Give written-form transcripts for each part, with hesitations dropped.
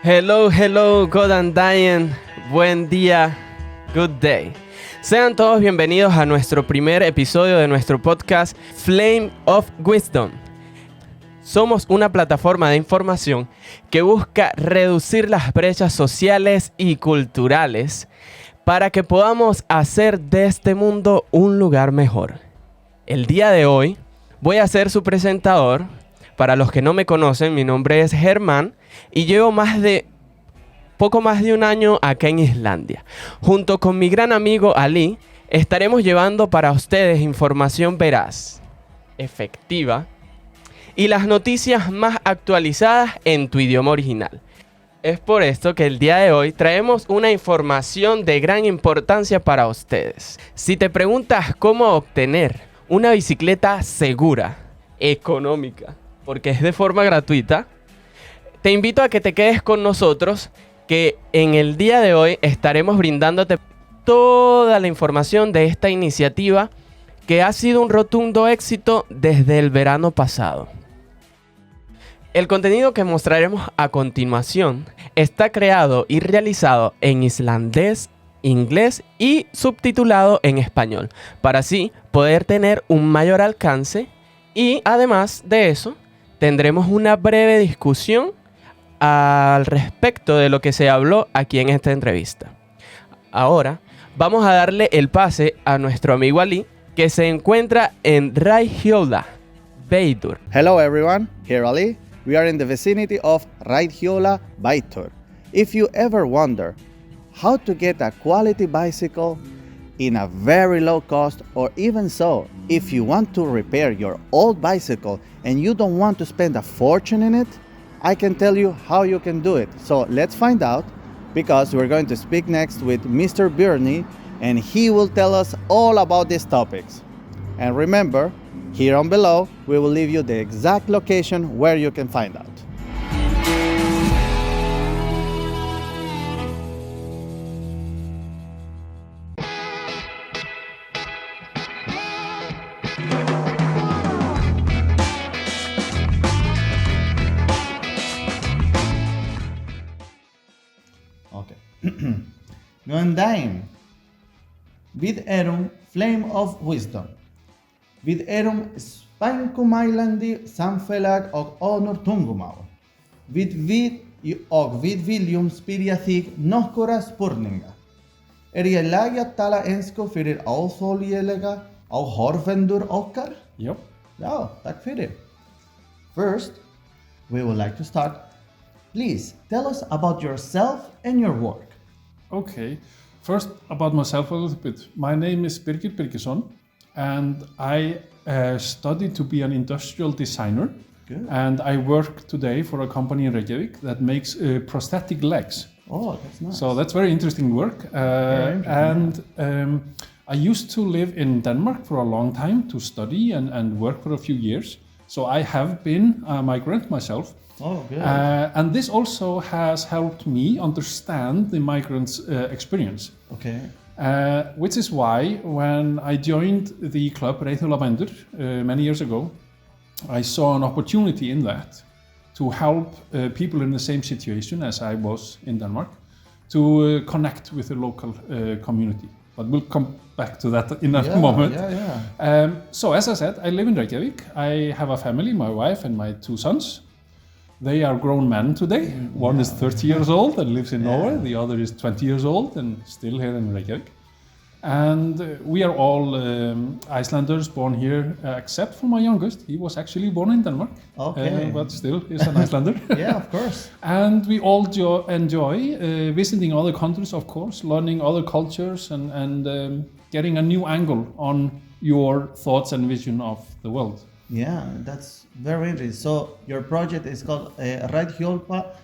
Hello, hello, God and Diane. Buen día, good day. Sean todos bienvenidos a nuestro primer episodio de nuestro podcast Flame of Wisdom. Somos una plataforma de información que busca reducir las brechas sociales y culturales para que podamos hacer de este mundo un lugar mejor. El día de hoy voy a ser su presentador. Para los que no me conocen, mi nombre es Germán y llevo poco más de un año acá en Islandia. Junto con mi gran amigo Ali, estaremos llevando para ustedes información veraz, efectiva y las noticias más actualizadas en tu idioma original. Es por esto que el día de hoy traemos una información de gran importancia para ustedes. Si te preguntas cómo obtener una bicicleta segura, económica, porque es de forma gratuita, te invito a que te quedes con nosotros, que en el día de hoy estaremos brindándote toda la información de esta iniciativa que ha sido un rotundo éxito desde el verano pasado. El contenido que mostraremos a continuación está creado y realizado en islandés, inglés y subtitulado en español, para así poder tener un mayor alcance y además de eso tendremos una breve discusión al respecto de lo que se habló aquí en esta entrevista. Ahora vamos a darle el pase a nuestro amigo Ali, que se encuentra en Reiðhjola, Bændur. Hello everyone, here Ali. We are in the vicinity of Reiðhjola, Bændur. If you ever wonder how to get a quality bicycle in a very low cost, or even so, if you want to repair your old bicycle and you don't want to spend a fortune in it, I can tell you how you can do it. So let's find out, because we're going to speak next with Mr. Birney, and he will tell us all about these topics. And remember, here on below, we will leave you the exact location where you can find out. Góðan daginn. Við Flame of Wisdom. Við spænkumælandi samfélag og önnur tungumál. Við viljum spyrja þig nokkura spurninga. Ég í lagi að tala ensku fyrir óþolinmóða áhorfendur okkar? Yep. Já, takk fyrir. First, we would like to start. Please tell us about yourself and your work. Okay. First, about myself a little bit. My name is Birgir Birgisson, and I studied to be an industrial designer. Good. And I work today for a company in Reykjavík that makes prosthetic legs. Oh, that's nice. So that's very interesting work. I used to live in Denmark for a long time to study and work for a few years. So I have been a migrant myself. Oh, good. And this also has helped me understand the migrants' experience. Okay. Which is why when I joined the club Reiðhjola Bændur many years ago, I saw an opportunity in that to help people in the same situation as I was in Denmark to connect with the local community. But we'll come back to that in a moment. So as I said, I live in Reykjavík. I have a family, my wife and my two sons. They are grown men today. One is 30 years old and lives in Norway. The other is 20 years old and still here in Reykjavík. And we are all Icelanders born here, except for my youngest. He was actually born in Denmark, but still is an Icelander. Yeah, of course. And we all enjoy visiting other countries, of course, learning other cultures and getting a new angle on your thoughts and vision of the world. Yeah, that's very interesting. So your project is called Reiðhjola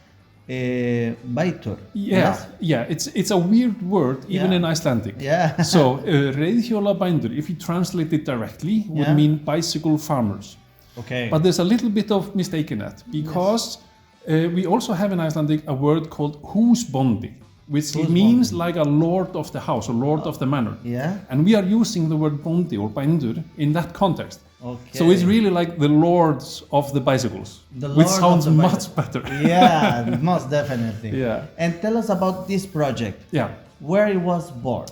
Bændur. Yeah, it's a weird word even in Icelandic. Yeah. So Reiðhjola Bændur, if you translate it directly, would mean bicycle farmers. Okay. But there's a little bit of mistake in that, because we also have in Icelandic a word called húsbóndi, which means like a lord of the house or lord of the manor. Yeah. And we are using the word bóndi or bændur in that context. Okay. So it's really like the lords of the bicycles, The which lords of sounds the much better. Yeah, most definitely. Yeah. And tell us about this project. Yeah. Where it was born.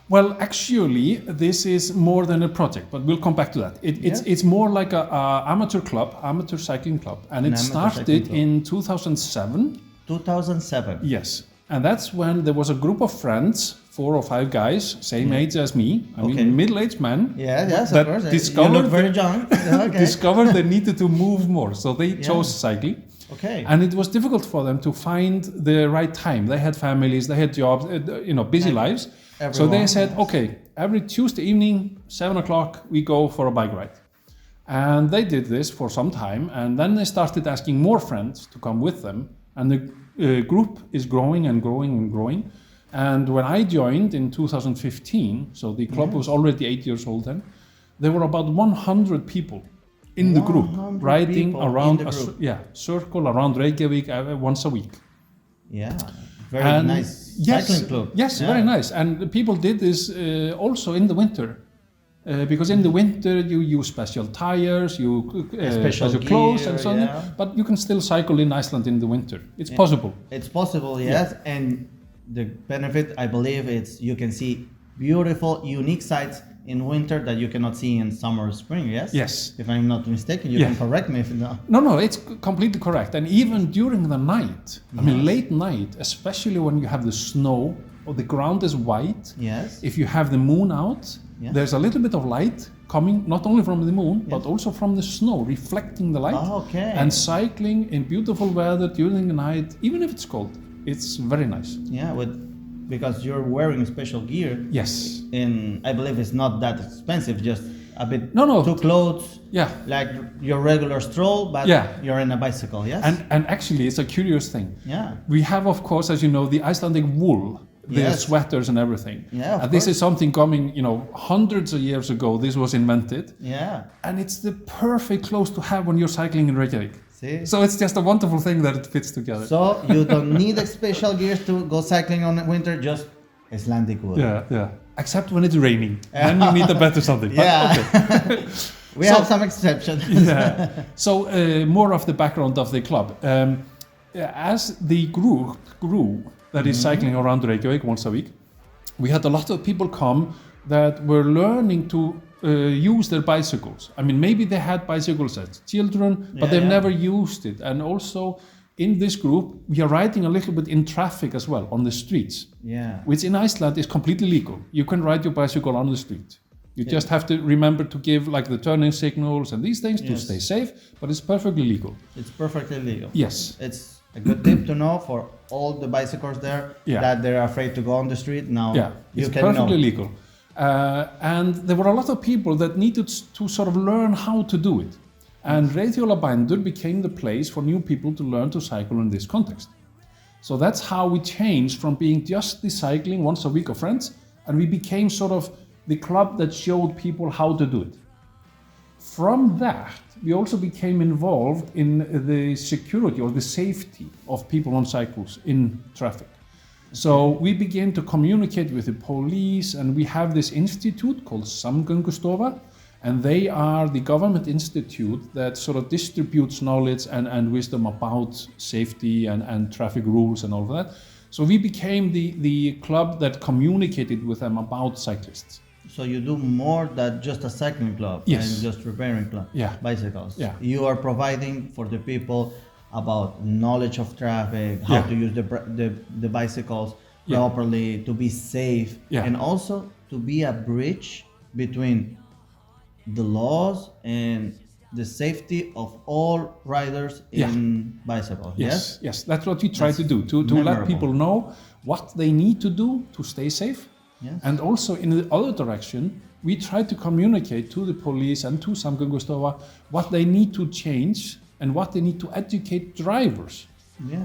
Well, actually, this is more than a project, but we'll come back to that. It's more like a amateur cycling club, and it started in 2007. 2007. Yes, and that's when there was a group of friends, 4 or 5 guys, same age as me. I mean, middle-aged men. Yes, that of course. Discovered You look very young. Okay. discovered they needed to move more, so they chose cycling. Okay. And it was difficult for them to find the right time. They had families, they had jobs, busy lives. So they said, okay, every Tuesday evening, 7 o'clock, we go for a bike ride. And they did this for some time, and then they started asking more friends to come with them. And the group is growing and growing and growing. And when I joined in 2015, so the club was already 8 years old then, there were about 100 people in the group riding around circle around Reykjavík once a week. Yeah, very nice cycling club. Yes, very nice. And the people did this also in the winter. Because in the winter you use special tires, special clothes and so on. But you can still cycle in Iceland in the winter. It's possible. It's possible, yes. Yeah. And the benefit, I believe, it's you can see beautiful, unique sights in winter that you cannot see in summer or spring, yes? Yes. If I'm not mistaken, you can correct me if not. No, it's completely correct. And even during the night, I mean late night, especially when you have the snow or the ground is white, if you have the moon out, there's a little bit of light coming not only from the moon, but also from the snow, reflecting the light. And cycling in beautiful weather during the night, even if it's cold, it's very nice. Yeah, because you're wearing special gear. Yes. And I believe it's not that expensive, just a bit 2 clothes. Yeah. Like your regular stroll, but you're in a bicycle, yes? And actually it's a curious thing. Yeah. We have, of course, as you know, the Icelandic wool, the sweaters and everything. Yeah, and this is something coming, hundreds of years ago, this was invented. Yeah. And it's the perfect clothes to have when you're cycling in Reykjavík. See? So it's just a wonderful thing that it fits together. So you don't need a special gears to go cycling on winter, just Icelandic wool. Yeah. Except when it's raining, then you need a better something. Yeah. Okay. We have some exceptions. So more of the background of the club. As the group grew, that is cycling around Reykjavík once a week, we had a lot of people come that were learning to use their bicycles. I mean, maybe they had bicycles as children, but they've never used it. And also in this group, we are riding a little bit in traffic as well, on the streets. Yeah. Which in Iceland is completely legal. You can ride your bicycle on the street. You just have to remember to give like the turning signals and these things to stay safe, but it's perfectly legal. It's perfectly legal. Yes. It's a good tip to know for all the bicyclers there that they're afraid to go on the street. Now you it's can perfectly know. legal. And there were a lot of people that needed to sort of learn how to do it. And Reiðhjola Bændur became the place for new people to learn to cycle in this context. So that's how we changed from being just the cycling once a week of friends, and we became sort of the club that showed people how to do it. From that, we also became involved in the security or the safety of people on cycles in traffic. So we began to communicate with the police, and we have this institute called Samgöngustofa, and they are the government institute that sort of distributes knowledge and wisdom about safety and traffic rules and all of that. So we became the club that communicated with them about cyclists. So you do more than just a cycling club and just repairing bicycles. Yeah. You are providing for the people about knowledge of traffic, how to use the bicycles properly, to be safe, and also to be a bridge between the laws and the safety of all riders in bicycles. Yes, that's what we try to do, to let people know what they need to do to stay safe. And also in the other direction, we try to communicate to the police and to Samgöngustofa what they need to change and what they need to educate drivers.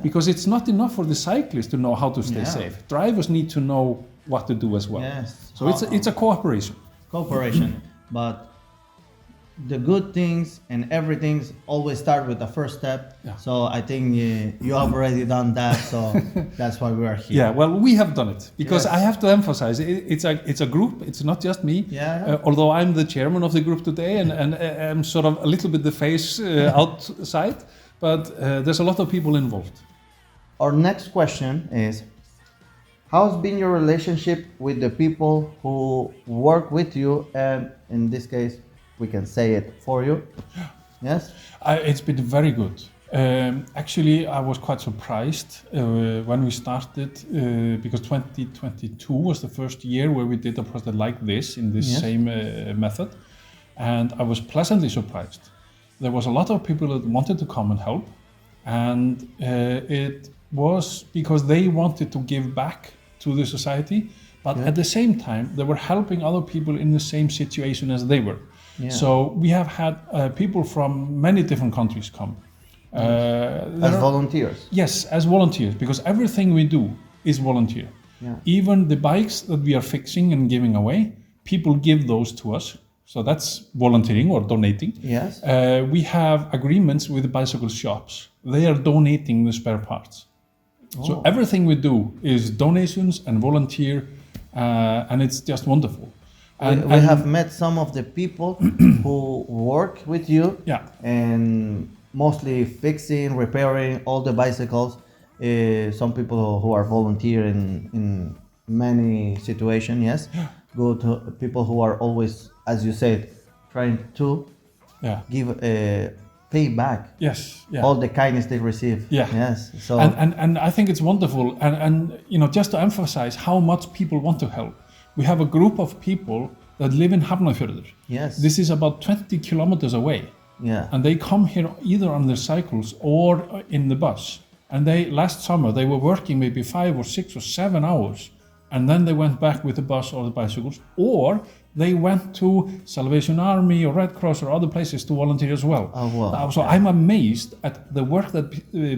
Because it's not enough for the cyclists to know how to stay safe. Drivers need to know what to do as well. So it's a cooperation. But the good things and everything always start with the first step. Yeah. So I think you have already done that. So that's why we are here. Yeah, well, we have done it because Yes. I have to emphasize it's a group. It's not just me. Yeah. Although I'm the chairman of the group today and I'm sort of a little bit the face outside, but there's a lot of people involved. Our next question is, how's been your relationship with the people who work with you? And in this case, we can say it for you. Yes? It's been very good. Actually, I was quite surprised when we started because 2022 was the first year where we did a project like this in this Yes. same method, and I was pleasantly surprised. There was a lot of people that wanted to come and help, and it was because they wanted to give back to the society, but at the same time they were helping other people in the same situation as they were. Yeah. So we have had people from many different countries come. As volunteers. Yes, as volunteers, because everything we do is volunteer. Yeah. Even the bikes that we are fixing and giving away, people give those to us. So that's volunteering or donating. Yes. We have agreements with the bicycle shops. They are donating the spare parts. So everything we do is donations and volunteer, and it's just wonderful. And we have met some of the people who work with you. Yeah. And mostly fixing, repairing all the bicycles. Some people who are volunteering in many situations, yes. Good people who are always, as you said, trying to give pay back Yes. Yeah. all the kindness they receive. Yeah. Yes. So And I think it's wonderful. And you know, just to emphasize how much people want to help. We have a group of people that live in Hafnarfjörður. yes. This is about 20 kilometers away. yeah. And they come here either on their cycles or in the bus. And last summer they were working maybe 5 or 6 or 7 hours. And then they went back with the bus or the bicycles, or they went to Salvation Army or Red Cross or other places to volunteer as well. Oh, wow. So I'm amazed at the work that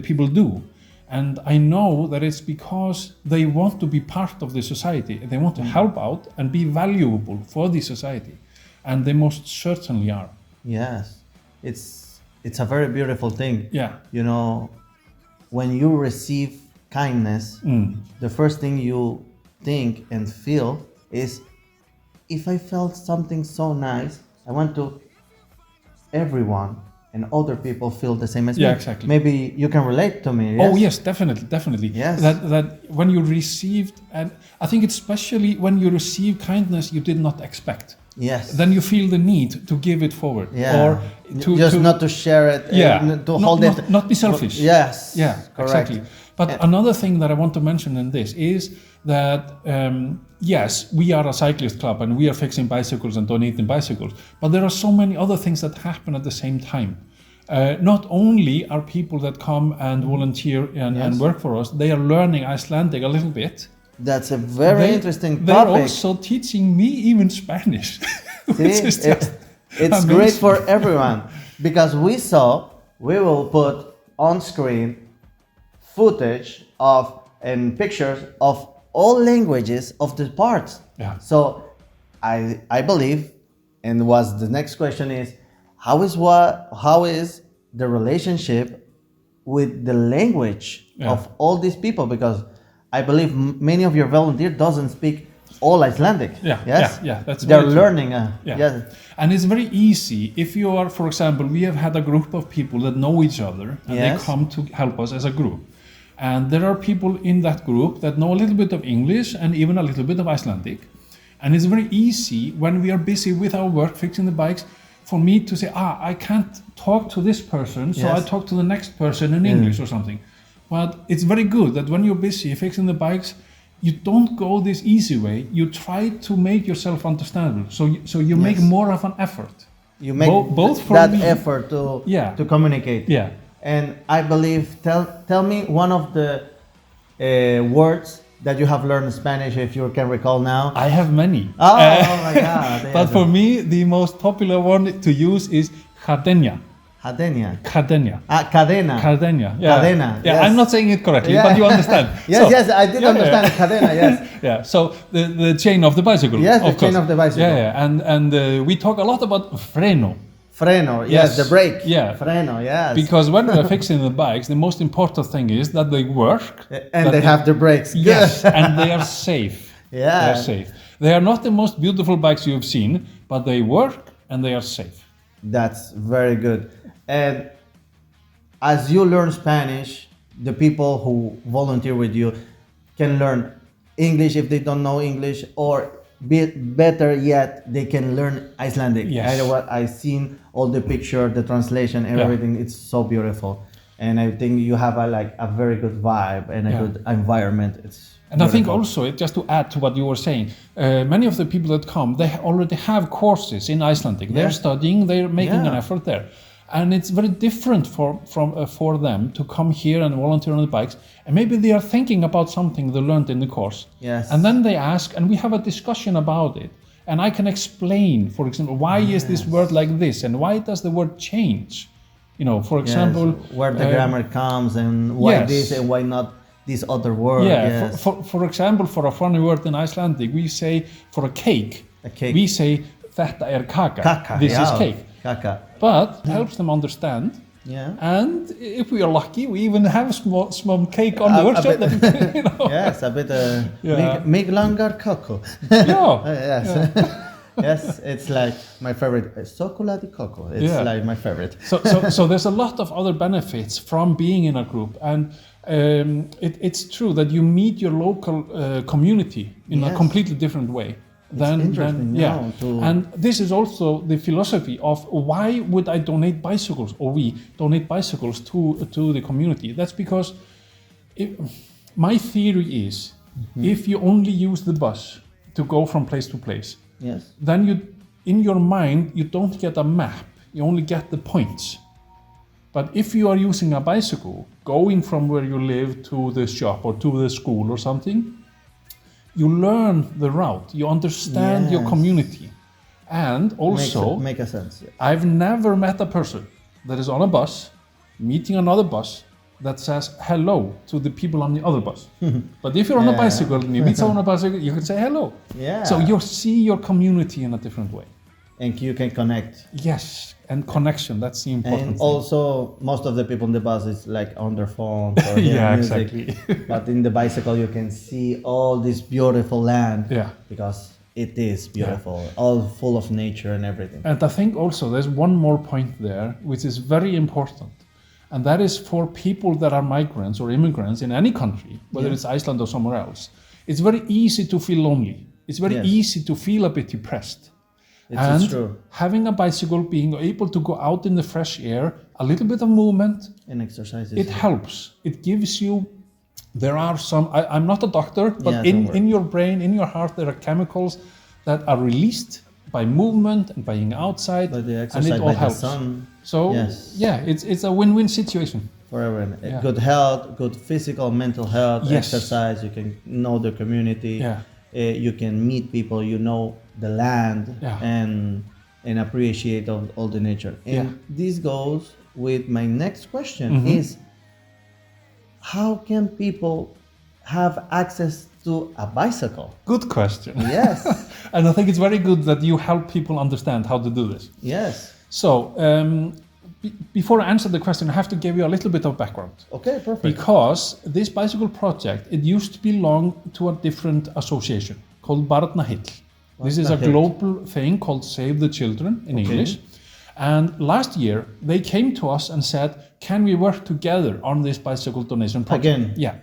people do. And I know that it's because they want to be part of the society. They want to help out and be valuable for the society. And they most certainly are. Yes. It's a very beautiful thing. Yeah. You know, when you receive kindness, the first thing you think and feel is, if I felt something so nice, I want to everyone and other people feel the same as me. Yeah, exactly. Maybe you can relate to me. Yes? Oh yes, definitely. Yes. That when you received, and I think especially when you receive kindness you did not expect. Yes. Then you feel the need to give it forward. Yeah. Or not to share it. To hold it. Not be selfish. Yes. Yeah, correct. exactly. But another thing that I want to mention in this is that yes, we are a cyclist club and we are fixing bicycles and donating bicycles, but there are so many other things that happen at the same time. Not only are people that come and volunteer and work for us, they are learning Icelandic a little bit. That's a very interesting They're topic. also teaching me even Spanish, which is just it's amazing. great for everyone, because we will put on screen footage of and pictures of all languages of the parts. Yeah. So I believe, and the next question is, how is the relationship with the language of all these people? Because I believe many of your volunteers doesn't speak all Icelandic. Yeah, yes? yeah, that's They're very true. learning. Yeah. And it's very easy if you are, for example, we have had a group of people that know each other and they come to help us as a group. And there are people in that group that know a little bit of English and even a little bit of Icelandic. And it's very easy when we are busy with our work fixing the bikes for me to say, I can't talk to this person, so I talk to the next person in English or something. But it's very good that when you're busy fixing the bikes, you don't go this easy way. You try to make yourself understandable. So you make more of an effort. You make both for that me, effort to communicate. Yeah. And I believe, tell me one of the words that you have learned in Spanish, if you can recall now. I have many. Oh my God. But for me, the most popular one to use is cadena. Cadena. Cadena. Cadena. Cadena. Yeah. Cadena. Yeah, Yes. I'm not saying it correctly, but you understand. Yes, I did understand. Cadena, yes. Yeah. So the chain of the bicycle. Yes, the of chain course. of the bicycle. Yeah. And we talk a lot about freno. Freno, yes, the brake. Yeah. Freno, yes. Because when we're fixing the bikes, the most important thing is that they work. And they have the brakes. Yes, and they are safe. Yeah. They're safe. They are not the most beautiful bikes you've seen, but they work and they are safe. That's very good. And as you learn Spanish, the people who volunteer with you can learn English if they don't know English, or better yet, they can learn Icelandic. Yes. And what I've seen, all the picture, the translation, everything, it's so beautiful. And I think you have a very good vibe and a good environment. And I think also, just to add to what you were saying, many of the people that come, they already have courses in Icelandic. They're studying, they're making an effort there. And it's very different for them to come here and volunteer on the bikes. And maybe they are thinking about something they learned in the course. Yes. And then they ask, and we have a discussion about it. And I can explain, for example, why is this word like this? And why does the word change? You know, for example... where the grammar comes and why this and why not this other word. Yeah, for example, for a funny word in Icelandic, we say for a cake, we say þetta kaka. This is cake. Kaka. But it helps them understand. Yeah. And if we are lucky, we even have small cake on the workshop. You know. Yes, a bit make langar cocoa. Yeah. Yes. Yes, it's like my favorite. Chocolate cocoa. It's like my favorite. So there's a lot of other benefits from being in a group, and it's true that you meet your local community in a completely different way. And this is also the philosophy of why would I donate bicycles, or we donate bicycles to the community. That's because my theory is if you only use the bus to go from place to place, then in your mind you don't get a map, you only get the points. But if you are using a bicycle going from where you live to the shop or to the school or something, you learn the route, you understand your community. And also, make a sense. I've never met a person that is on a bus, meeting another bus, that says hello to the people on the other bus. But if you're on a bicycle and you meet someone on a bicycle, you can say hello. Yeah. So you see your community in a different way. And you can connect. Yes, and connection, that's the important thing. And also, most of the people on the bus is like on their phone or yeah, music. exactly. But in the bicycle, you can see all this beautiful land. Yeah. Because it is beautiful, all full of nature and everything. And I think also there's one more point there, which is very important. And that is for people that are migrants or immigrants in any country, whether it's Iceland or somewhere else. It's very easy to feel lonely. It's very easy to feel a bit depressed. It's true. Having a bicycle, being able to go out in the fresh air, a little bit of movement, and exercises. It helps. It gives you, there are some, I'm not a doctor, but in your brain, in your heart, there are chemicals that are released by movement and by being outside, by the exercise, and it all by helps. The sun. So it's a win-win situation. For everyone. Good health, good physical, mental health, exercise, you can know the community, you can meet people, you know the land, and appreciate all the nature. And this goes with my next question is, how can people have access to a bicycle? Good question. Yes. And I think it's very good that you help people understand how to do this. Yes. So, before I answer the question, I have to give you a little bit of background. Okay, perfect. Because this bicycle project, it used to belong to a different association called Heiðhjola. This is a global thing called Save the Children in English. And last year, they came to us and said, can we work together on this bicycle donation project? Again? Yeah.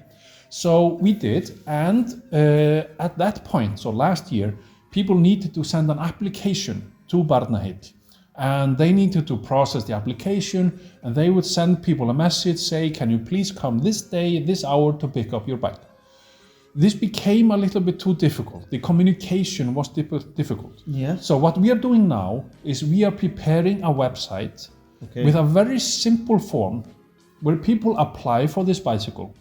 So we did, and at that point, so last year, people needed to send an application to Heiðhjola. And they needed to process the application, and they would send people a message, say, can you please come this day, this hour to pick up your bike? This became a little bit too difficult. The communication was difficult. Yes. So what we are doing now is we are preparing a website with a very simple form where people apply for this bicycle.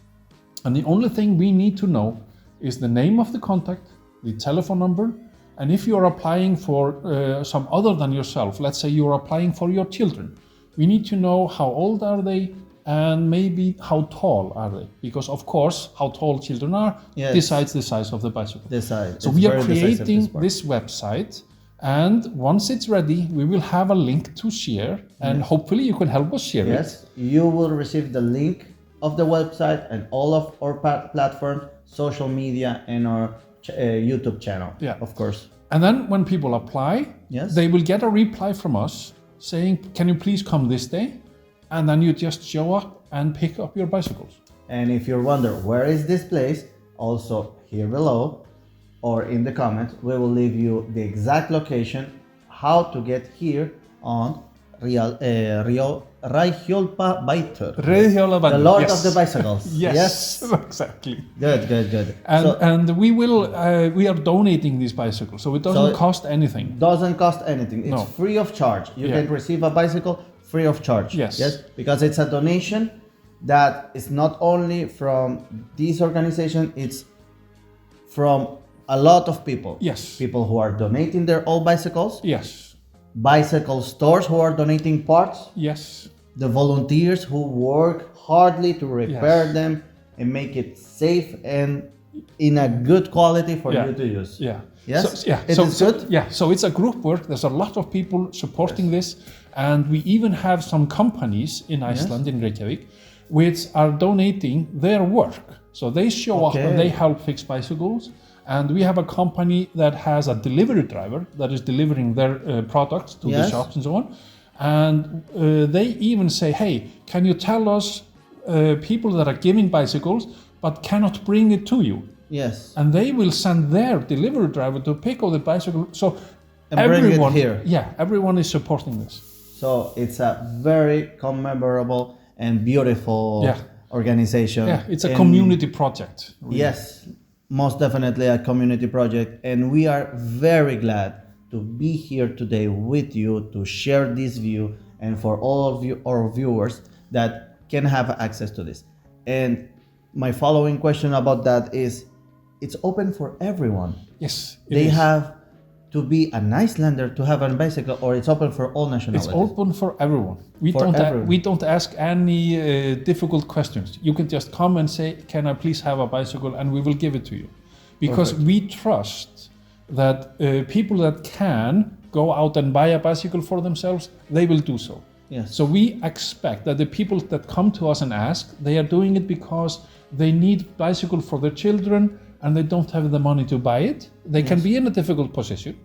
And the only thing we need to know is the name of the contact, the telephone number, and if you are applying for some other than yourself, let's say you are applying for your children, we need to know how old are they and maybe how tall are they, because of course how tall children are decides the size of the bicycle. So we are creating this website And once it's ready, we will have a link to share, and hopefully you can help us share it. Yes, you will receive the link of the website and all of our platforms, social media, and our YouTube channel, of course. And then when people apply, they will get a reply from us saying, can you please come this day? And then you just show up and pick up your bicycles. And if you wonder where is this place, also here below or in the comments, we will leave you the exact location, how to get here on Reiðhjola Bændur. Reiðhjola Bændur, the Lord of the Bicycles. Yes, exactly. Good. And we are donating these bicycles, so it doesn't cost anything. Doesn't cost anything. It's free of charge. You can receive a bicycle free of charge. Yes, because it's a donation that is not only from this organization, it's from a lot of people. Yes. People who are donating their old bicycles. Yes. Bicycle stores who are donating parts. Yes. The volunteers who work hardly to repair them and make it safe and in a good quality for you to use. Yeah. Yes? So, It's good? Yeah, so it's a group work. There's a lot of people supporting this. And we even have some companies in Iceland, in Reykjavík, which are donating their work. So they show up and they help fix bicycles. And we have a company that has a delivery driver that is delivering their products to the shops and so on. And they even say, hey, can you tell us people that are giving bicycles but cannot bring it to you? Yes. And they will send their delivery driver to pick up the bicycle. So and everyone, bring it here. Yeah, everyone is supporting this. So it's a very commemorable and beautiful organization. Yeah, it's a community project. Really. Yes, most definitely a community project. And we are very glad to be here today with you to share this view and for all of you, our viewers that can have access to this. And my following question about that is, it's open for everyone. Yes, they have to be an Icelander to have a bicycle, or it's open for all nationalities? It's open for everyone. We don't ask any difficult questions. You can just come and say, can I please have a bicycle, and we will give it to you. Because we trust that people that can go out and buy a bicycle for themselves, they will do so. Yes. So we expect that the people that come to us and ask, they are doing it because they need bicycle for their children and they don't have the money to buy it. They can be in a difficult position.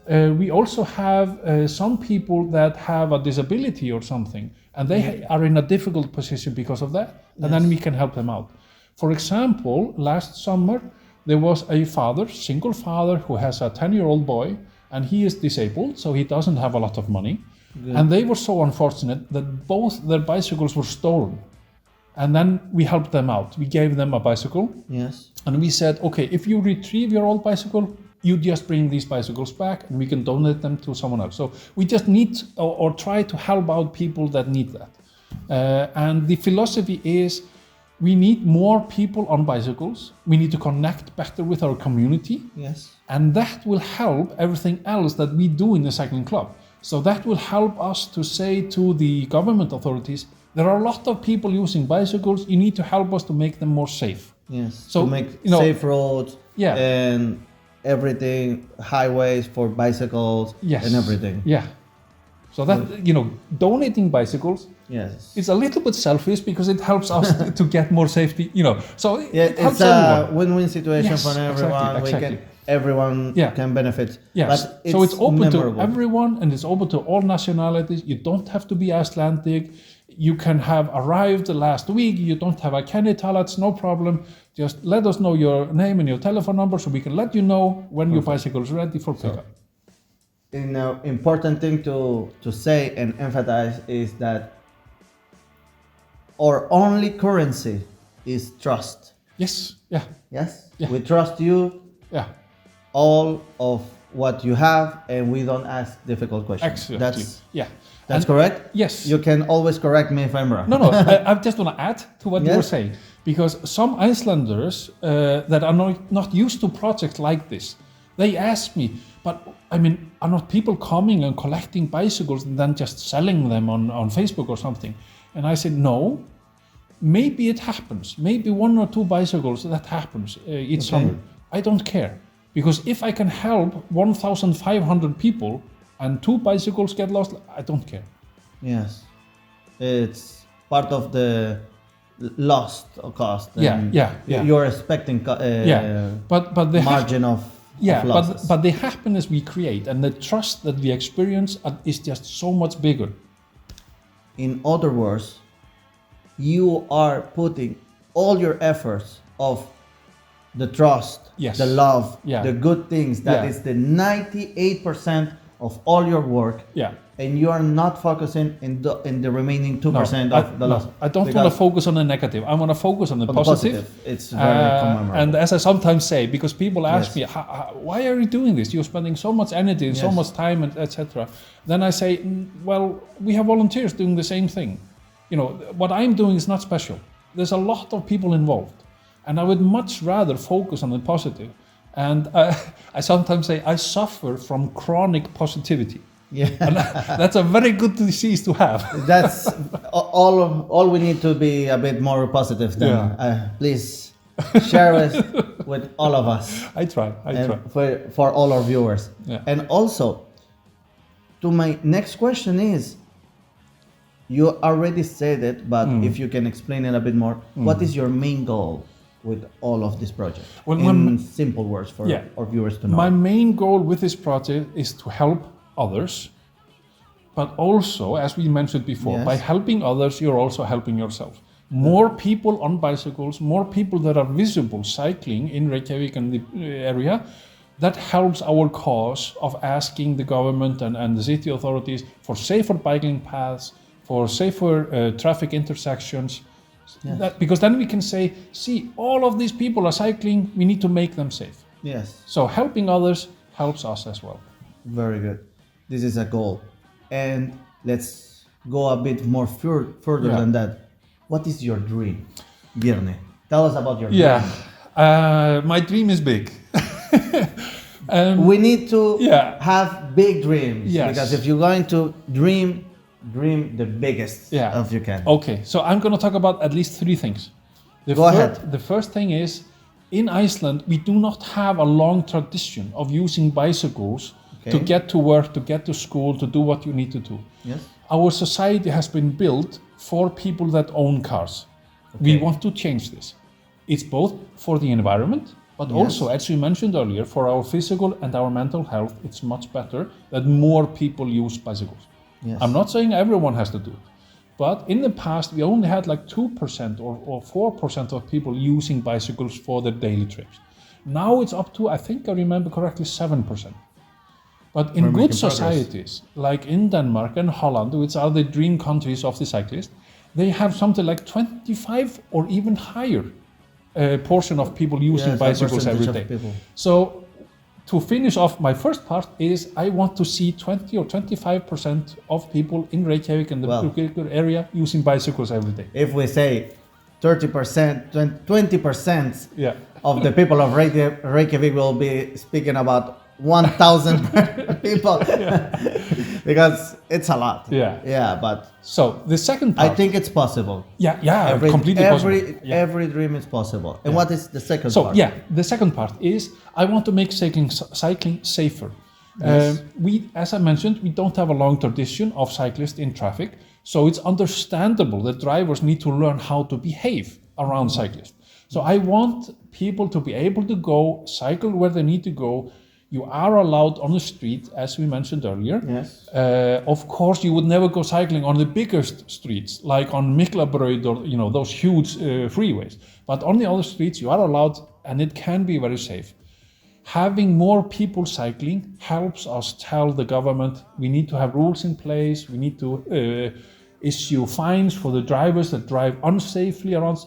We also have some people that have a disability or something, and they are in a difficult position because of that, and then we can help them out. For example, last summer, there was a father, single father, who has a 10-year-old boy, and he is disabled, so he doesn't have a lot of money. Good. And they were so unfortunate that both their bicycles were stolen. And then we helped them out. We gave them a bicycle. Yes. And we said, okay, if you retrieve your old bicycle, you just bring these bicycles back and we can donate them to someone else. So we just need or try to help out people that need that. And the philosophy is we need more people on bicycles. We need to connect better with our community. Yes. And that will help everything else that we do in the cycling club. So that will help us to say to the government authorities, there are a lot of people using bicycles. You need to help us to make them more safe. Yes. So to make safe roads. And everything, highways for bicycles. And everything. So that, donating bicycles. It's a little bit selfish because it helps us to get more safety. So it helps it's a win-win situation for everyone. Exactly. Everyone can benefit. But so it's open to everyone and it's open to all nationalities. You don't have to be Icelandic. You can have arrived last week. You don't have a kennitala, it's no problem. Just let us know your name and your telephone number so we can let you know when your bicycle is ready for pickup. An important thing to say and emphasize is that our only currency is trust. Yes. We trust you. All of what you have, and we don't ask difficult questions. Exactly. That's correct? Yes. You can always correct me if I'm wrong. No, I just want to add to what you were saying, because some Icelanders that are not used to projects like this, they ask me, but I mean, are not people coming and collecting bicycles and then just selling them on Facebook or something? And I said, no, maybe it happens. Maybe 1 or 2 bicycles that happens each summer. I don't care. Because if I can help 1,500 people and 2 bicycles get lost, I don't care. Yes, it's part of the lost cost. And Yeah. You're expecting But the margin of losses. but the happiness we create and the trust that we experience is just so much bigger. In other words, you are putting all your efforts of the trust, Yes. the love, Yeah. the good things. That Yeah. is the 98% of all your work. Yeah. And you are not focusing in the remaining 2% of the loss. I don't want to focus on the negative. I want to focus on the positive. It's very common. And as I sometimes say, because people ask Yes. me, why are you doing this? You're spending so much energy and so Yes. much time, and etc. Then I say, well, we have volunteers doing the same thing. What I'm doing is not special. There's a lot of people involved, and I would much rather focus on the positive. And I sometimes say I suffer from chronic positivity. Yeah. And that's a very good disease to have. That's all we need to be a bit more positive then. Yeah. Please share with all of us. I try. And for all our viewers. Yeah. And also, to my next question is, you already said it, but if you can explain it a bit more, what is your main goal with all of this project? Well, in simple words for our viewers to know. My main goal with this project is to help others, but also, as we mentioned before, Yes. by helping others, you're also helping yourself. More people on bicycles, more people that are visible cycling in Reykjavík and the area, that helps our cause of asking the government and the city authorities for safer biking paths, for safer traffic intersections. Yes. Because then we can say, see, all of these people are cycling, we need to make them safe. Yes. So helping others helps us as well. Very good. This is a goal. And let's go a bit more further than that. What is your dream, Birne? Tell us about your dream. My dream is big. We need to Yeah. have big dreams. Yes. Because if you're going to dream the biggest of you can. Okay, so I'm going to talk about at least 3 things. Go ahead. The first thing is, in Iceland, we do not have a long tradition of using bicycles to get to work, to get to school, to do what you need to do. Yes. Our society has been built for people that own cars. We want to change this. It's both for the environment, but also, as you mentioned earlier, for our physical and our mental health, it's much better that more people use bicycles. Yes. I'm not saying everyone has to do it, but in the past, we only had like 2% or 4% of people using bicycles for their daily trips. Now it's up to, I think I remember correctly, 7%. But in good societies, like in Denmark and Holland, which are the dream countries of the cyclist, they have something like 25 or even higher portion of people using bicycles every day. So to finish off my first part is I want to see 20 or 25% of people in Reykjavík and the area using bicycles every day. If we say 30%, 20% of the people of Reykjavík will be speaking about 1,000 people because it's a lot. But so the second part, I think it's possible. Completely possible. Every dream is possible. And what is the second part? So the second part is I want to make cycling safer. Yes. We, as I mentioned, we don't have a long tradition of cyclists in traffic, so it's understandable that drivers need to learn how to behave around cyclists. So I want people to be able to go cycle where they need to go. You are allowed on the street, as we mentioned earlier. Yes. Of course, you would never go cycling on the biggest streets, like on Miklabraut or those huge freeways. But on the other streets, you are allowed, and it can be very safe. Having more people cycling helps us tell the government we need to have rules in place. We need to issue fines for the drivers that drive unsafely around.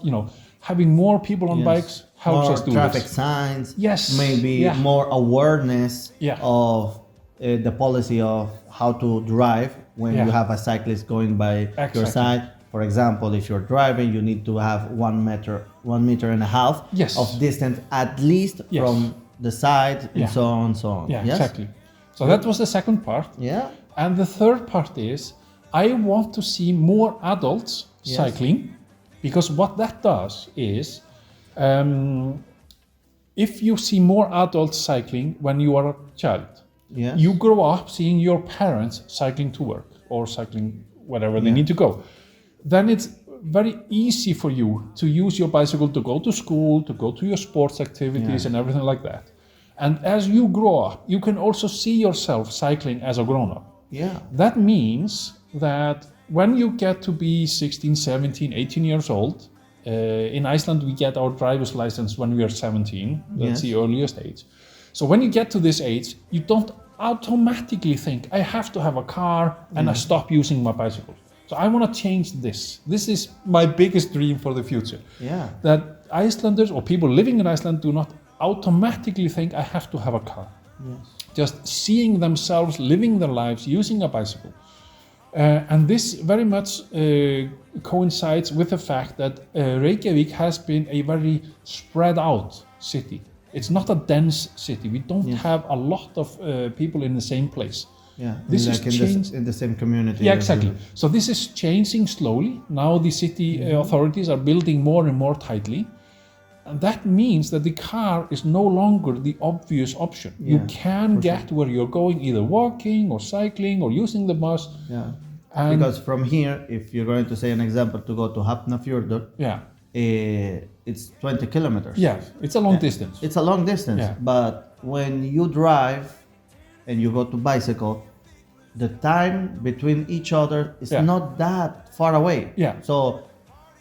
Having more people on bikes helps us do traffic this. signs. Yes. Maybe more awareness of the policy of how to drive when you have a cyclist going by your side. For example, if you're driving, you need to have 1 meter and a half of distance at least from the side, and so on, so on. Exactly. So that was the second part. And the third part is I want to see more adults cycling, because what that does is if you see more adults cycling when you are a child, Yes. you grow up seeing your parents cycling to work or cycling wherever they need to go. Then it's very easy for you to use your bicycle to go to school, to go to your sports activities and everything like that. And as you grow up, you can also see yourself cycling as a grown-up. Yeah. That means that when you get to be 16, 17, 18 years old, in Iceland we get our driver's license when we are 17. That's the earliest age. So when you get to this age, you don't automatically think, I have to have a car and I stop using my bicycle. So I want to change this. This is my biggest dream for the future. Yeah. That Icelanders or people living in Iceland do not automatically think, I have to have a car. Yes. Just seeing themselves living their lives using a bicycle. And this very much coincides with the fact that Reykjavík has been a very spread out city. It's not a dense city. We don't have a lot of people in the same place. Yeah, This like is in the same community. Yeah, exactly. So this is changing slowly. Now the city authorities are building more and more tightly. And that means that the car is no longer the obvious option. Yeah, You can get where you're going either walking or cycling or using the bus. Yeah. And Because from here, if you're going to say an example to go to Hafnarfjörður, yeah, it's 20 kilometers. yeah, it's a long distance. It's a long distance, Yeah. but when you drive and you go to bicycle, the time between each other is not that far away. Yeah. So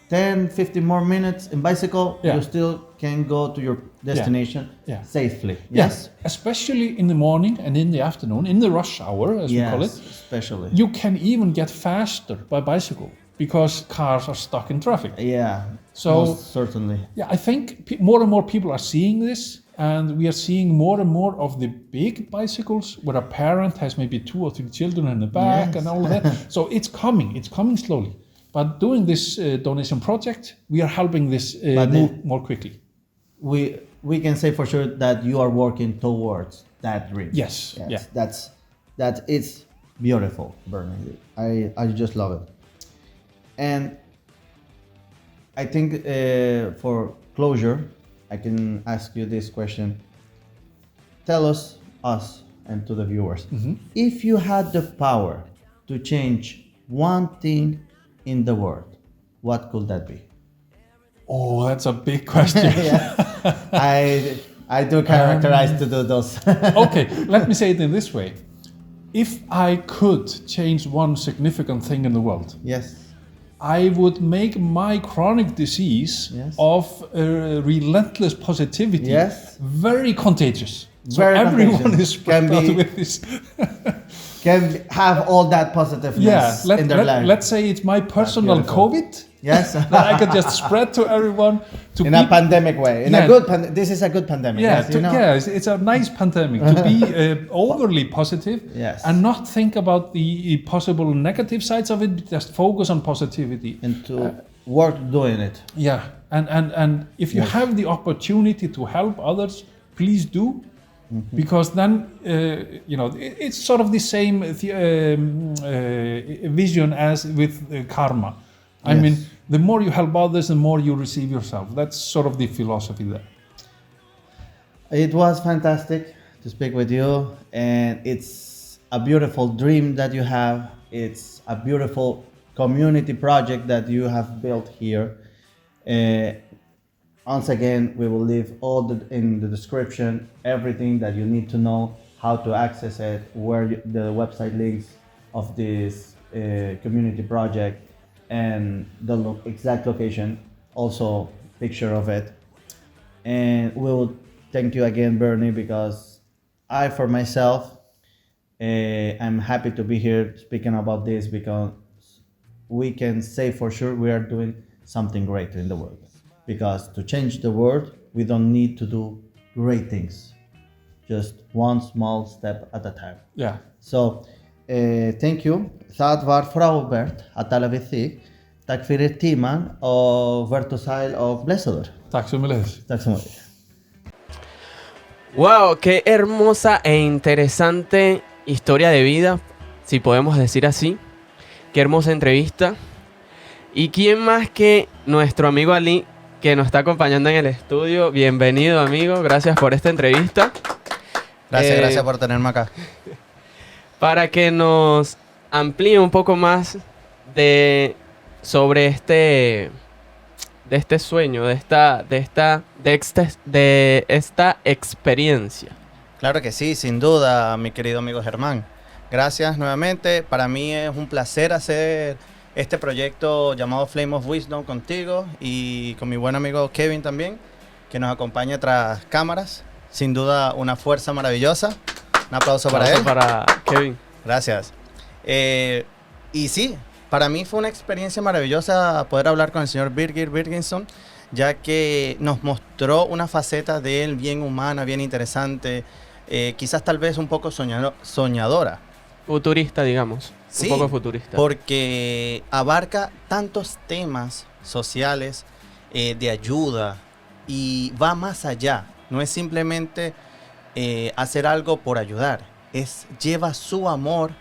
10, 15 more minutes in bicycle, Yeah. you still can go to your destination Yeah. safely. Yes, especially in the morning and in the afternoon, in the rush hour, as we call it. Especially. You can even get faster by bicycle because cars are stuck in traffic. Yeah. So- most certainly. Yeah, I think more and more people are seeing this, and we are seeing more and more of the big bicycles where a parent has maybe 2 or 3 children in the back Yes. and all of that. So it's coming slowly. But doing this donation project, we are helping this move more quickly. We can say for sure that you are working towards that dream. Yes, yeah. That is beautiful, Bernie. I just love it. And I think for closure, I can ask you this question. Tell us and to the viewers, if you had the power to change one thing in the world, what could that be? Oh, that's a big question. I do characterize to do those. Okay, let me say it in this way. If I could change one significant thing in the world, Yes. I would make my chronic disease of relentless positivity very contagious. So Very everyone contagious. is spread out with this. Can have all that positiveness in their life. Let's say it's my personal beautiful. COVID Yes. that I could just spread to everyone. In a pandemic way. Yeah. This is a good pandemic. Yeah, Yes, you know? it's a nice pandemic to be overly positive and not think about the possible negative sides of it, just focus on positivity. And to work doing it. Yeah, and if you have the opportunity to help others, please do, because then it's sort of the same vision as with karma. I mean, the more you help others, the more you receive yourself. That's sort of the philosophy there. It was fantastic to speak with you, and it's a beautiful dream that you have. It's a beautiful community project that you have built here. Once again, we will leave all in the description, everything that you need to know, how to access it, where the website links of this community project, and the exact location, also picture of it. And we will thank you again, Bernie, because I, for myself, I'm happy to be here speaking about this, because we can say for sure we are doing something great in the world. Because to change the world, we don't need to do great things. Just one small step at a time. Yeah. So, thank you. Það var frábært að tala við þig. Takk fyrir tíman og vertu sæl og blessaður. Takk sömuleiðis. Takk så mycket. Wow, qué hermosa e interesante historia de vida, si podemos decir así. Qué hermosa entrevista. Y quién más que nuestro amigo Ali que nos está acompañando en el estudio. Bienvenido, amigo. Gracias por esta entrevista. Gracias por tenerme acá. Para que nos amplíe un poco más sobre este sueño, de esta experiencia. Claro que sí, sin duda, mi querido amigo Germán. Gracias nuevamente. Para mí es un placer hacer este proyecto llamado Flame of Wisdom contigo y con mi buen amigo Kevin también, que nos acompaña tras cámaras. Sin duda, una fuerza maravillosa. Un aplauso para él. Para Kevin. Gracias. Y sí, para mí fue una experiencia maravillosa poder hablar con el señor Birgir Birginsson, ya que nos mostró una faceta de él bien humana, bien interesante, quizás tal vez un poco soñadora. Futurista, digamos. Sí, un poco futurista. Porque abarca tantos temas sociales, de ayuda, y va más allá. No es simplemente hacer algo por ayudar, lleva su amor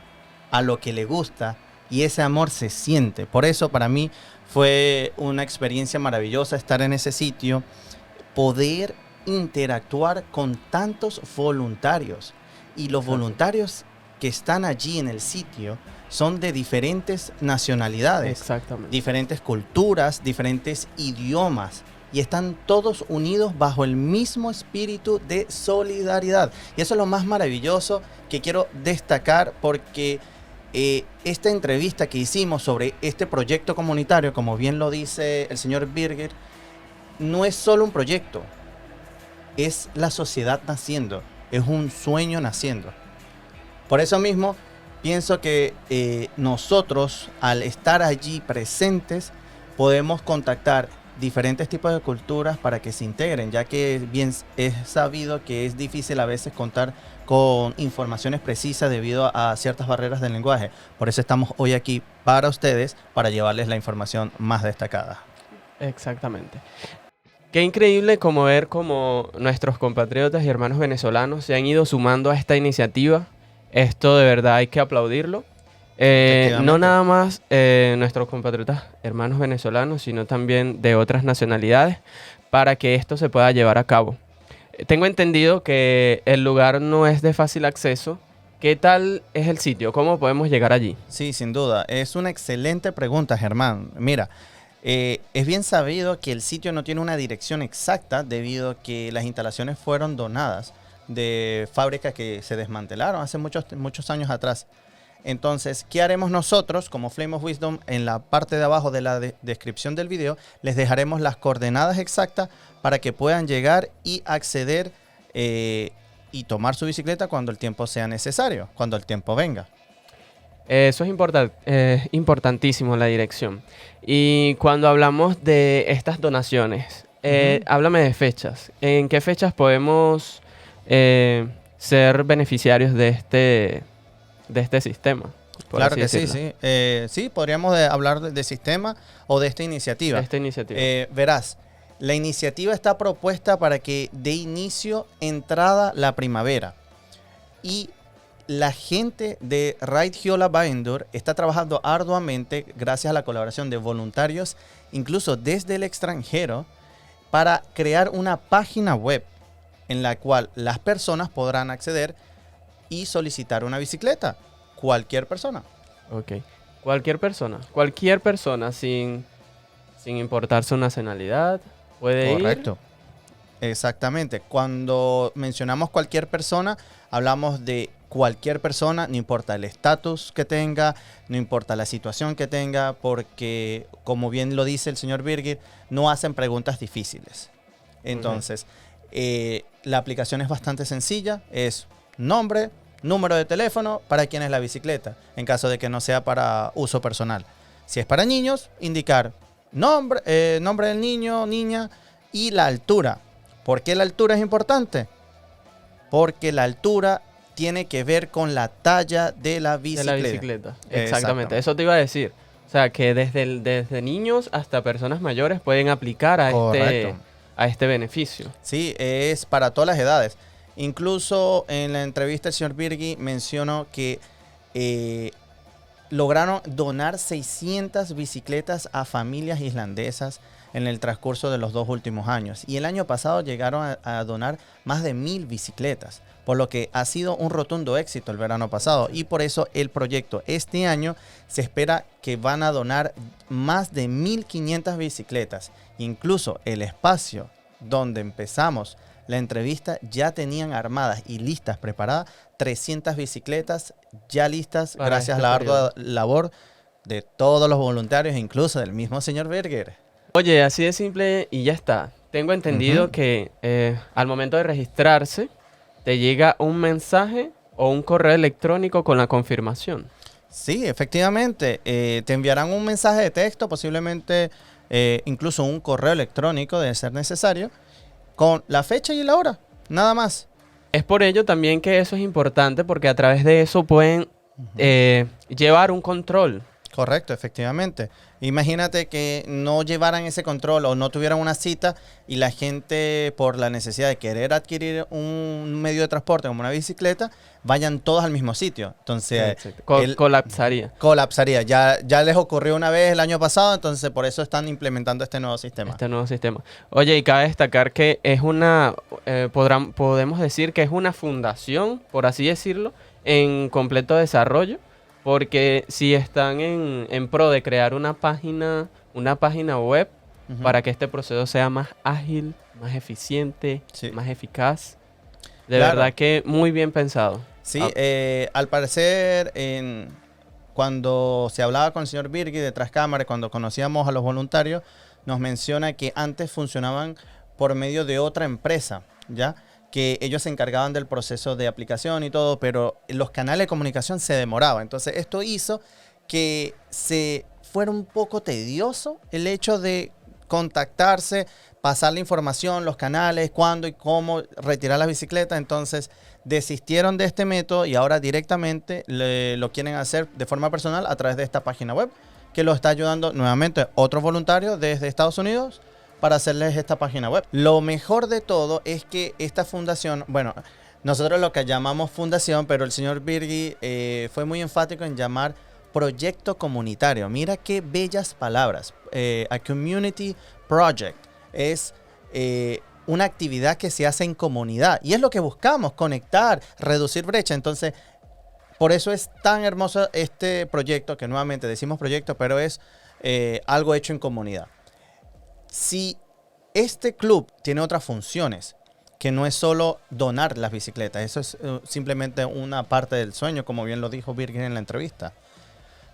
a lo que le gusta y ese amor se siente. Por eso para mí fue una experiencia maravillosa estar en ese sitio, poder interactuar con tantos voluntarios. Y los voluntarios que están allí en el sitio son de diferentes nacionalidades, diferentes culturas, diferentes idiomas. Y están todos unidos bajo el mismo espíritu de solidaridad. Y eso es lo más maravilloso que quiero destacar, porque esta entrevista que hicimos sobre este proyecto comunitario, como bien lo dice el señor Birgir, no es solo un proyecto, es la sociedad naciendo, es un sueño naciendo. Por eso mismo pienso que nosotros, al estar allí presentes, podemos contactar diferentes tipos de culturas para que se integren, ya que bien es sabido que es difícil a veces contar con informaciones precisas debido a ciertas barreras del lenguaje. Por eso estamos hoy aquí para ustedes, para llevarles la información más destacada. Exactamente. Qué increíble ver cómo nuestros compatriotas y hermanos venezolanos se han ido sumando a esta iniciativa. Esto de verdad hay que aplaudirlo. No nada más nuestros compatriotas hermanos venezolanos, sino también de otras nacionalidades, para que esto se pueda llevar a cabo. Tengo entendido que el lugar no es de fácil acceso. ¿Qué tal es el sitio? ¿Cómo podemos llegar allí? Sí, sin duda. Es una excelente pregunta, Germán. Mira, es bien sabido que el sitio no tiene una dirección exacta debido a que las instalaciones fueron donadas de fábricas que se desmantelaron hace muchos años atrás. Entonces, ¿qué haremos nosotros como Flame of Wisdom? En la parte de abajo de la descripción del video les dejaremos las coordenadas exactas para que puedan llegar y acceder y tomar su bicicleta cuando el tiempo sea necesario, cuando el tiempo venga. Eso es importantísimo, la dirección. Y cuando hablamos de estas donaciones, háblame de fechas. ¿En qué fechas podemos ser beneficiarios de este sistema? Claro que sí. Sí, podríamos hablar de sistema o de esta iniciativa. Verás, la iniciativa está propuesta para que dé inicio entrada la primavera. Y la gente de Reiðhjola Bændur está trabajando arduamente gracias a la colaboración de voluntarios, incluso desde el extranjero, para crear una página web en la cual las personas podrán acceder y solicitar una bicicleta. Cualquier persona. Ok. Cualquier persona sin importar su nacionalidad puede ir. Correcto. Exactamente. Cuando mencionamos cualquier persona, hablamos de cualquier persona, no importa el estatus que tenga, no importa la situación que tenga, porque, como bien lo dice el señor Birgir, no hacen preguntas difíciles. Entonces, la aplicación es bastante sencilla. Es nombre, número de teléfono, para quién es la bicicleta, en caso de que no sea para uso personal. Si es para niños, indicar nombre del niño, niña y la altura. ¿Por qué la altura es importante? Porque la altura tiene que ver con la talla de la bicicleta. Exactamente, eso te iba a decir. O sea, que desde niños hasta personas mayores pueden aplicar a este beneficio. Sí, es para todas las edades. Incluso en la entrevista el señor Birgir mencionó que lograron donar 600 bicicletas a familias islandesas en el transcurso de los 2 últimos años. Y el año pasado llegaron a donar más de 1000 bicicletas, por lo que ha sido un rotundo éxito el verano pasado. Y por eso el proyecto este año se espera que van a donar más de 1500 bicicletas. Incluso el espacio donde empezamos la entrevista ya tenían armadas y listas, preparadas, 300 bicicletas ya listas, para gracias a la ardua labor de todos los voluntarios, incluso del mismo señor Berger. Oye, así de simple y ya está. Tengo entendido que al momento de registrarse, te llega un mensaje o un correo electrónico con la confirmación. Sí, efectivamente. Te enviarán un mensaje de texto, posiblemente incluso un correo electrónico, de ser necesario, con la fecha y la hora, nada más. Es por ello también que eso es importante, porque a través de eso pueden llevar un control. Correcto, efectivamente. Imagínate que no llevaran ese control o no tuvieran una cita y la gente, por la necesidad de querer adquirir un medio de transporte como una bicicleta, vayan todos al mismo sitio. Entonces, Colapsaría. Colapsaría. Ya les ocurrió una vez el año pasado, entonces por eso están implementando este nuevo sistema. Oye, y cabe destacar que es podemos decir que es una fundación, por así decirlo, en completo desarrollo. Porque si están en pro de crear una página web para que este proceso sea más ágil, más eficiente, más eficaz. De verdad que muy bien pensado. Sí, al parecer, cuando se hablaba con el señor Birgit detrás cámara, cuando conocíamos a los voluntarios, nos menciona que antes funcionaban por medio de otra empresa, ¿ya? Que ellos se encargaban del proceso de aplicación y todo, pero los canales de comunicación se demoraban. Entonces esto hizo que se fuera un poco tedioso el hecho de contactarse, pasar la información, los canales, cuándo y cómo retirar las bicicletas. Entonces desistieron de este método y ahora directamente lo quieren hacer de forma personal a través de esta página web, que lo está ayudando nuevamente otros voluntarios desde Estados Unidos para hacerles esta página web. Lo mejor de todo es que esta fundación, bueno, nosotros lo que llamamos fundación, pero el señor Birgi fue muy enfático en llamar proyecto comunitario. Mira qué bellas palabras. A community project es una actividad que se hace en comunidad y es lo que buscamos, conectar, reducir brecha. Entonces, por eso es tan hermoso este proyecto, que nuevamente decimos proyecto, pero es algo hecho en comunidad. Si este club tiene otras funciones, que no es solo donar las bicicletas, eso es simplemente una parte del sueño, como bien lo dijo Birgit en la entrevista.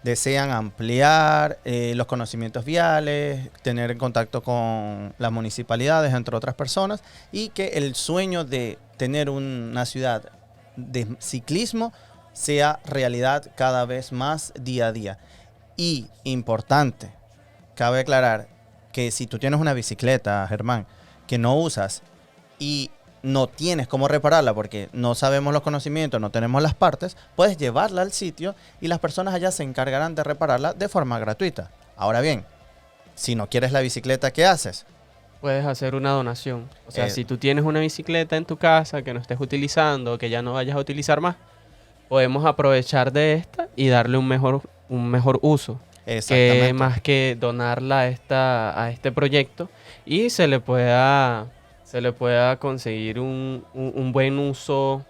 Desean ampliar los conocimientos viales, tener en contacto con las municipalidades, entre otras personas, y que el sueño de tener una ciudad de ciclismo sea realidad cada vez más día a día. Y importante, cabe aclarar, que si tú tienes una bicicleta, Germán, que no usas y no tienes cómo repararla porque no sabemos los conocimientos, no tenemos las partes, puedes llevarla al sitio y las personas allá se encargarán de repararla de forma gratuita. Ahora bien, si no quieres la bicicleta, ¿qué haces? Puedes hacer una donación. O sea, si tú tienes una bicicleta en tu casa que no estés utilizando, que ya no vayas a utilizar más, podemos aprovechar de esta y darle un mejor uso. Que más que donarla a este proyecto y se le pueda conseguir un buen uso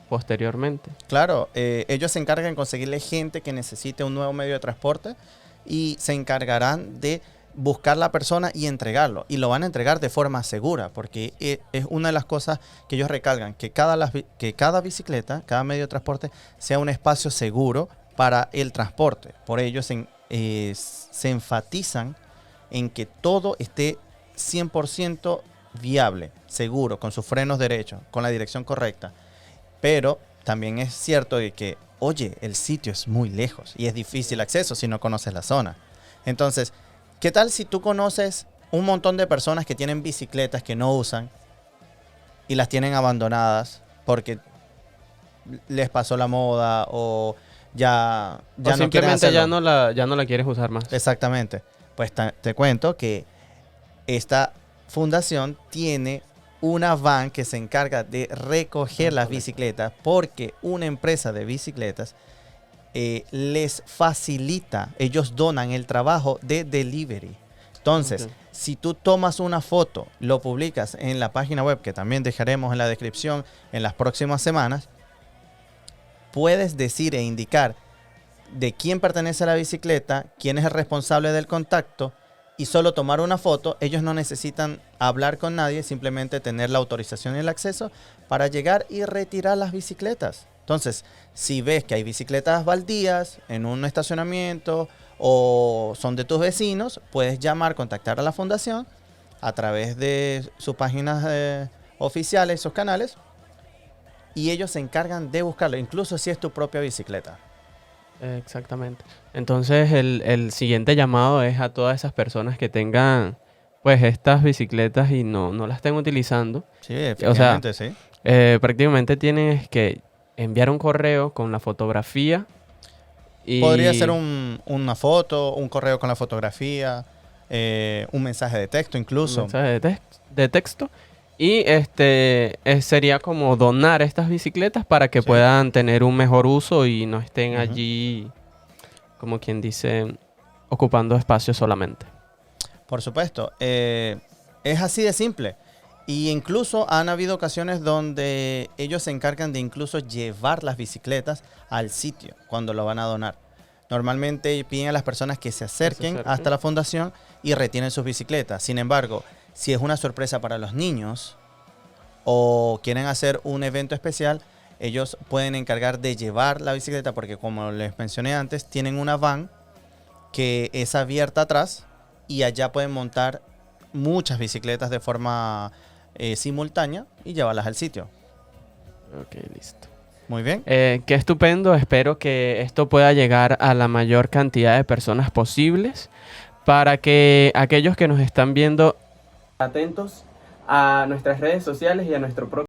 posteriormente. Claro, ellos se encargan de conseguirle gente que necesite un nuevo medio de transporte y se encargarán de buscar la persona y entregarlo. Y lo van a entregar de forma segura, porque es una de las cosas que ellos recalcan, que cada bicicleta, cada medio de transporte sea un espacio seguro para el transporte. Por ello se enfatizan en que todo esté 100% viable, seguro, con sus frenos derechos, con la dirección correcta. Pero también es cierto de que, oye, el sitio es muy lejos y es difícil acceso si no conoces la zona. Entonces, ¿qué tal si tú conoces un montón de personas que tienen bicicletas que no usan y las tienen abandonadas porque les pasó la moda o ya no quieren hacerlo? ya no la quieres usar más. Exactamente. Pues te cuento que esta fundación tiene una van que se encarga de recoger las bicicletas, porque una empresa de bicicletas les facilita, ellos donan el trabajo de delivery. Entonces, Ok. si tú tomas una foto, lo publicas en la página web, que también dejaremos en la descripción en las próximas semanas, puedes decir e indicar de quién pertenece a la bicicleta, quién es el responsable del contacto, y solo tomar una foto. Ellos no necesitan hablar con nadie, simplemente tener la autorización y el acceso para llegar y retirar las bicicletas. Entonces, si ves que hay bicicletas baldías en un estacionamiento o son de tus vecinos, puedes llamar, contactar a la fundación a través de sus páginas oficiales, sus canales, y ellos se encargan de buscarlo, incluso si es tu propia bicicleta. Exactamente. Entonces el siguiente llamado es a todas esas personas que tengan pues estas bicicletas y no las estén utilizando. Sí, efectivamente, sí. Prácticamente tienes que enviar un correo con la fotografía y Podría ser una foto, un correo con la fotografía, un mensaje de texto un incluso. mensaje de texto. Y sería como donar estas bicicletas para que Sí. puedan tener un mejor uso y no estén Ujú. allí, como quien dice, ocupando espacio solamente. Por supuesto. Es así de simple. Y incluso han habido ocasiones donde ellos se encargan de incluso llevar las bicicletas al sitio cuando lo van a donar. Normalmente piden a las personas que se acerquen hasta la fundación y retienen sus bicicletas. Sin embargo, si es una sorpresa para los niños o quieren hacer un evento especial, ellos pueden encargar de llevar la bicicleta, porque como les mencioné antes, tienen una van que es abierta atrás y allá pueden montar muchas bicicletas de forma simultánea y llevarlas al sitio. Ok, listo. Muy bien. Qué estupendo. Espero que esto pueda llegar a la mayor cantidad de personas posibles para que aquellos que nos están viendo atentos a nuestras redes sociales y a nuestro propio